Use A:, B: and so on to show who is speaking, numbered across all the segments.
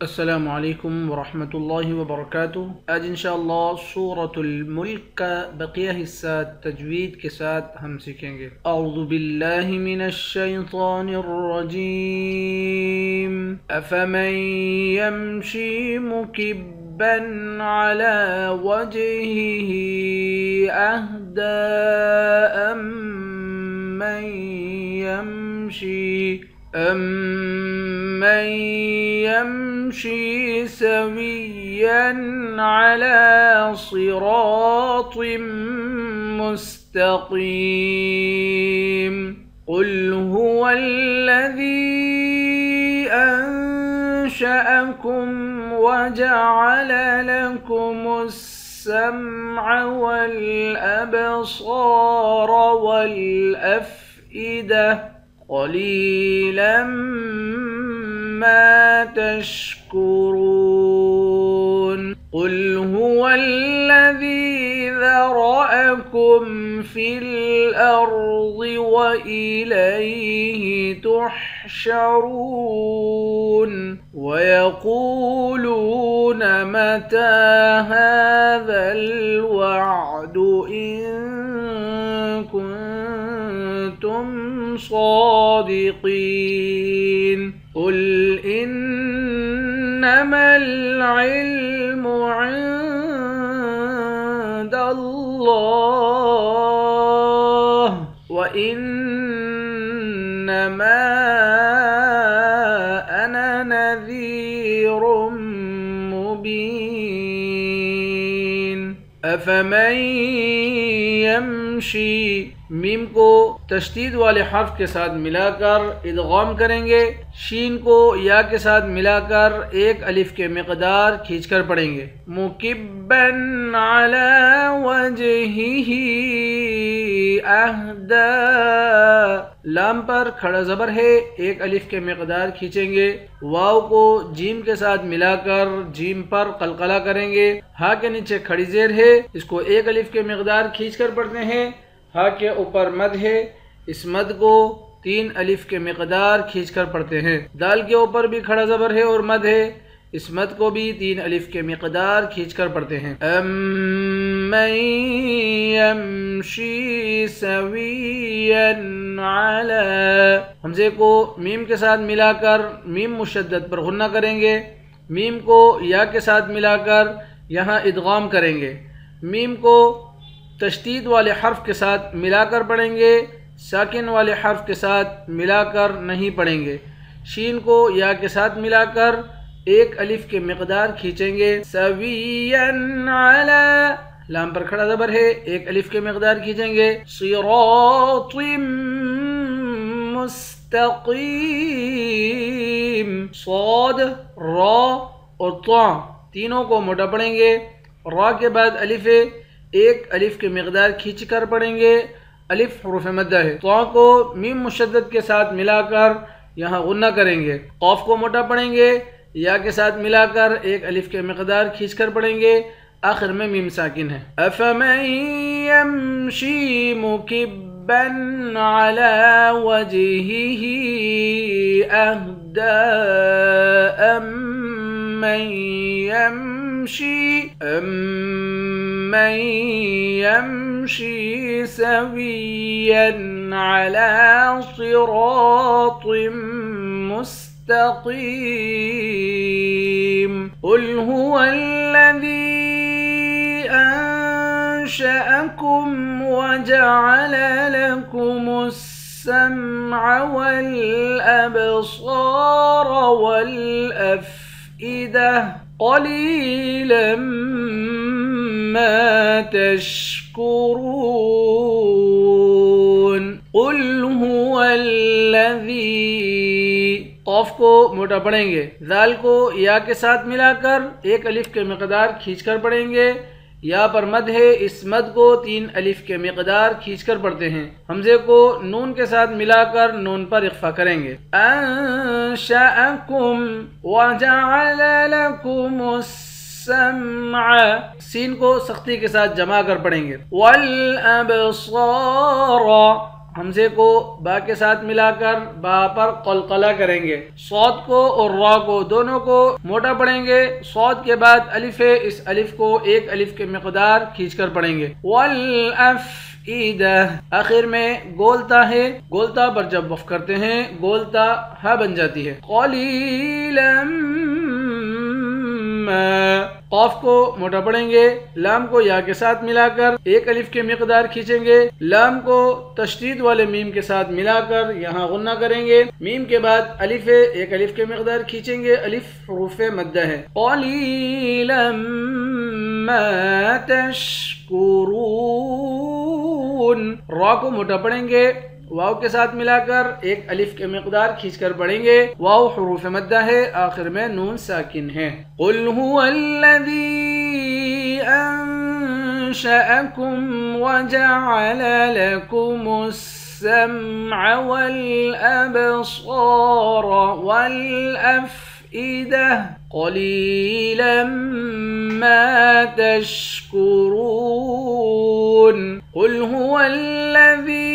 A: अस्सलामु अलैकुम वरहमतुल्लाहि वबरकातुह। आज इंशाअल्लाह सूरतुल मुल्क का बकिया हिस्सा तजवीद के साथ हम सीखेंगे। औज़ु बिल्लाहि मिनश शैतानिर रजीम। अफमन यमशी मुकिब्बन अला वजहिही अहदा अम्मन यमशी सविय्यन अला सिरातिम मुस्तक़ीम। क़ुल हुवल्लज़ी अंशअकुम वजअल लकुमुस सम्अ वल अबसार वल अफ़इदा क़लीलन मा तशकुरून। क़ुल हुवल्लज़ी ज़रअकुम फ़िल अर्ज़ि व इलैहि तुहशरून। वयक़ूलून मता हाज़ल वअदु इन कुन्तुम सादिक़ीन। क़ुल इन्नमल इल्मु इंदल्लाह व इन्नमा अना नज़ीरुम मुबीन। अफमन यमशी, मीम को तशदीद वाले हर्फ के साथ मिलाकर इदगाम करेंगे। शीन को या के साथ मिलाकर एक अलिफ के मिक़दार खींचकर पढ़ेंगे। मुकिब्बन अला वजहिही अहदा, लाम पर खड़ा ज़बर है, एक अलिफ के मिक़दार खींचेंगे। वाव को जीम के साथ मिलाकर जीम पर कलकला करेंगे। हा के नीचे खड़ी ज़ेर है, इसको एक अलिफ के मिक़दार खींचकर पढ़ते हैं। हा के ऊपर मद है, इस मद को 3 अलिफ के मिक़दार खींचकर पढ़ते हैं। दाल के ऊपर भी खड़ा ज़बर है और मद है, इस मद को भी 3 अलिफ के मिक़दार खींचकर पढ़ते हैं। अम्मन यमशी सविय्यन अला, हमज़े को मीम के साथ मिलाकर मीम मुशद्दद पर गुन्ना करेंगे। मीम को या के साथ मिलाकर यहाँ इदगाम करेंगे। मीम को तशदीद वाले हर्फ के साथ मिलाकर पढ़ेंगे, साकिन वाले हर्फ के साथ मिलाकर नहीं पढ़ेंगे। शीन को या के साथ मिलाकर एक अलिफ के मिक़दार खींचेंगे। सविय्यन अला, लाम पर खड़ा ज़बर है, एक अलिफ के मिक़दार खींचेंगे। सिरातिम मुस्तक़ीम, साद, रा और ता तीनों को मोटा पढ़ेंगे। रा के बाद अलिफ है, एक अलिफ के मिक़दार खींच कर पढ़ेंगे। अलिफ हुरूफ़ मद्दा है। तो को मीम मुशद्दद के साथ मिलाकर यहाँ गुन्ना करेंगे। क़ाफ को मोटा पढ़ेंगे, या के साथ मिलाकर एक अलिफ के मिक़दार खींच कर पढ़ेंगे। आखिर में मीम साकिन है। अफमन यमशी मुकिब्बन अला वजहिही अहदा अम्मन यमशी सविय्यन अला सिरातिम मुस्तक़ीम। क़ुल हुवल्लज़ी अंशअकुम वजअल लकुमुस सम्अ वल अबसार वल अफ़इदा क़लीलन मा तशकुरून। क़ुल हुवल्लज़ी, क़ाफ को मोटा पढ़ेंगे। दाल को या के साथ मिलाकर एक अलिफ के मिक़दार खींचकर पढ़ेंगे। या पर मद है, इस मद को 3 अलिफ के मिक़दार खींचकर पढ़ते हैं। हमज़े को नून के साथ मिलाकर नून पर इख्फा करेंगे। अंशअकुम वजअल लकुमुस सीन को सख्ती के साथ जमा कर पढ़ेंगे। वल अबसार हमजे को बा के साथ मिलाकर बा पर कलकला करेंगे। सौद को और रा को दोनों को मोटा पढ़ेंगे। सौद के बाद अलिफ है, इस अलिफ को एक अलिफ के मिकदार खींचकर पढ़ेंगे। वल अफ़ईदा, आखिर में गोलता है, गोलता पर जब वक़्फ़ करते हैं गोलता हा बन जाती है। क़लीलन मा, क़ाफ को मोटा पढ़ेंगे। लाम को या के साथ मिलाकर एक अलिफ के मिकदार खींचेंगे। लाम को तशदीद वाले मीम के साथ मिलाकर यहाँ गुन्ना करेंगे। मीम के बाद अलिफ है, एक अलिफ के मिकदार खींचेंगे। अलिफ हुरूफ़ मद्दा है। क़लीलन मा तशकुरून, रा को मोटा पढ़ेंगे। वाव के साथ मिलाकर एक अलिफ के मिकदार खींचकर पढ़ेंगे। वाव हुरूफ़ मद्दा है, आखिर में नून साकिन है। कुल हुवल्लज़ी अंशअकुम वजअल लकुमुस सम्अ वल अबसार वल अफ़ईदा क़लीलन मा तशकुरून। कुल हुवल्लज़ी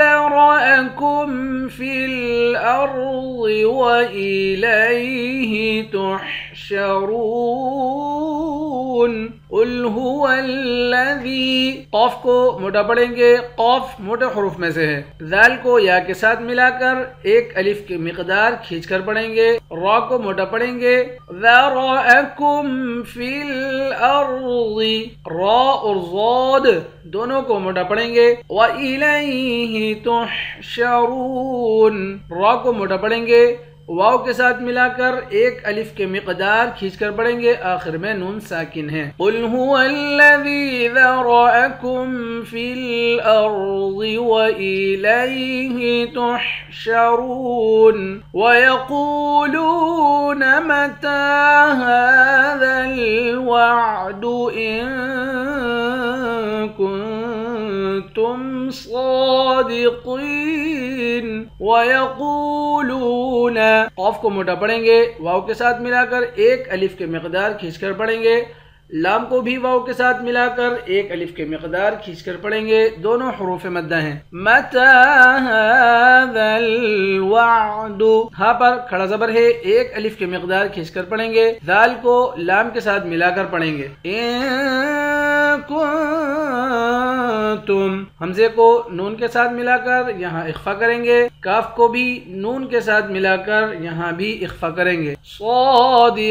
A: ذرأكم في الأرض وإليه تحشرون। قل هو الذي, क़ाफ को मोटा पढ़ेंगे। क़ाफ मोटे हुरूफ में से है। ज़ाल को या के साथ मिलाकर एक अलिफ के मिकदार खींचकर पढ़ेंगे। रा को मोटा पढ़ेंगे। ذرأكم في الأرض, रा और ज़ाद दोनों को मोटा पढ़ेंगे। व इलैहि तुहशरून, रा को मोटा पढ़ेंगे। वाव के साथ मिलाकर एक अलिफ के मिकदार खींचकर पढ़ेंगे। आखिर में नून साकिन है। कुल हुवल्लज़ी ज़रअकुम फ़िल अर्ज़ि व इलैहि तुहशरून व यक़ूलून मता हाज़ल वअदु इन कुन्तुम सादिक़ीन व यक़ूलून, क़ाफ को मोटा पढ़ेंगे। वाव के साथ मिलाकर एक अलिफ के मिकदार खींचकर पढ़ेंगे। लाम को भी वाव के साथ मिलाकर एक अलिफ के मिकदार खींचकर पढ़ेंगे। दोनों हुरूफ़ मद्दा हैं। मता हाज़ल वअदु, हा पर खड़ा ज़बर है, एक अलिफ के मिकदार खींचकर पढ़ेंगे। दाल को लाम के साथ मिलाकर पढ़ेंगे। तुम, हमजे को नून के साथ मिलाकर यहाँ इख्फा करेंगे। काफ को भी नून के साथ मिलाकर यहाँ भी इख्फा करेंगे। सादिक़ीन,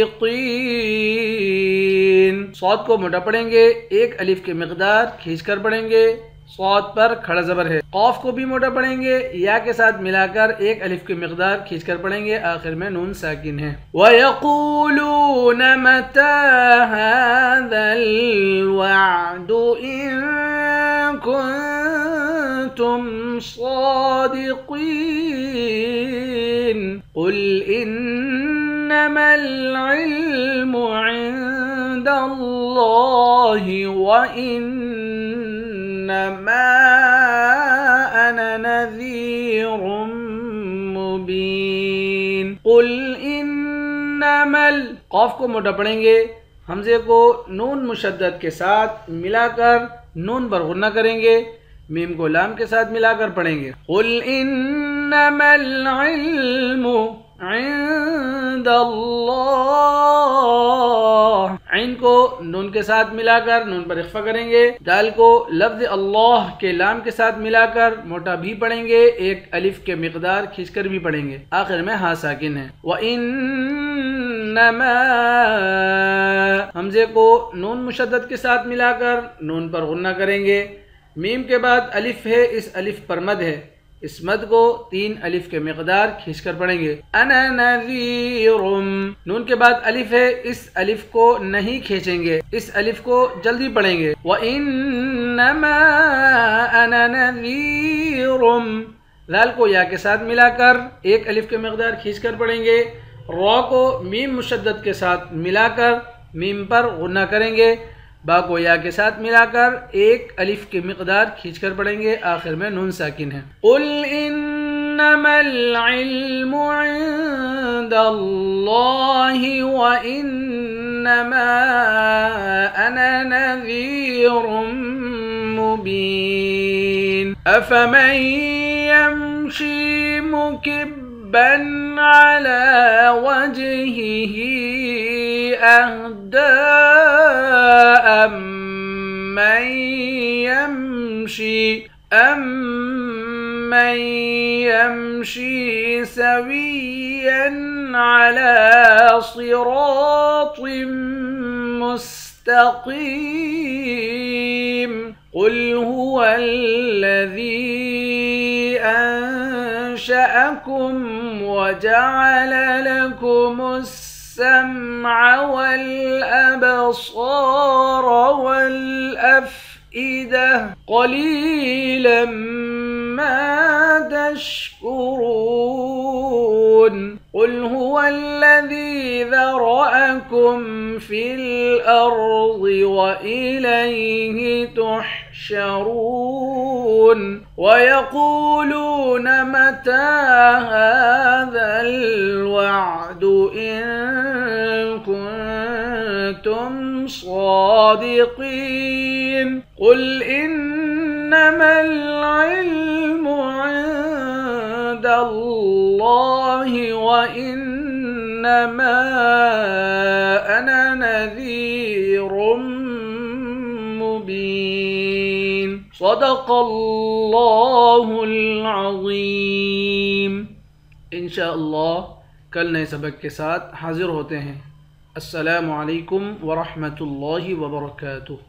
A: सौद को मोटा पढ़ेंगे। एक अलिफ के मिकदार खींचकर पढ़ेंगे। सौद पर खड़ा ज़बर है। क़ाफ को भी मोटा पढ़ेंगे। या के साथ मिलाकर एक अलिफ की मिकदार खींचकर पढ़ेंगे। आखिर में नून साकिन है। वयक़ूलून मता हाज़ल वअदु इन कुन्तुम सादिक़ीन कुल इन्नमल इल्मु इंदल्लाहि व इन्नमा अना नज़ीरुम मुबीन। कुल इन्नमल, क़ाफ को मोटा पढ़ेंगे। हमजे को नून मुशद्दद के साथ मिलाकर नून पर गुन्ना करेंगे। मीम को लाम के साथ मिलाकर पढ़ेंगे। कुल इन्नमल इल्मु इंदल्लाह, ऐन को नून के साथ मिलाकर नून पर इख्फा करेंगे। दाल को लफ्ज़ अल्लाह के लाम के साथ मिलाकर मोटा भी पढ़ेंगे। एक अलिफ के मिकदार खींचकर भी पढ़ेंगे। आखिर में हा साकिन है। व इन्नमा, हमजे को नून मुशद्दद के साथ मिलाकर नून पर गुन्ना करेंगे। मीम के बाद अलिफ है, इस अलिफ पर मद है। इस मद को 3 अलिफ के मिकदार खींचकर पढ़ेंगे। अना नज़ीरुम, नून के बाद अलिफ है, इस अलिफ को नहीं खींचेंगे, इस अलिफ को जल्दी पढ़ेंगे। व इन्नमा अना नज़ीरुम, लाल को या के साथ मिलाकर एक अलिफ के मिकदार खींचकर पढ़ेंगे। रा को मीम मुशद्दद के साथ मिलाकर मीम पर गुन्ना करेंगे। बा को या के साथ मिलाकर एक अलिफ की मिकदार खींचकर पढ़ेंगे। आखिर में नून साकिन है। कुल इन्नमल इल्मु इंदल्लाहि व इन्नमा अना नज़ीरुम मुबीन। अफमन يمشي مكبا على وجهه أهدى أمن يمشي سويا على صراط مستقيم قل هو الذي أنشأكم وجعل لكم السمع والأبصار والأفئدة قليلا ما تشكرون قل هو الذي ذرأكم في الأرض وإليه تحشرون ويقولون متى هذا الوعد إن كنتم صادقين قل إنما العلم عند الله وإنما أنا نذير مبين صدق الله العظीम। इंशाअल्लाह कल नए सबक के साथ हाजिर होते हैं। अस्सलामु अलैकुम व रहमतुल्लाहि व बरकातुहू।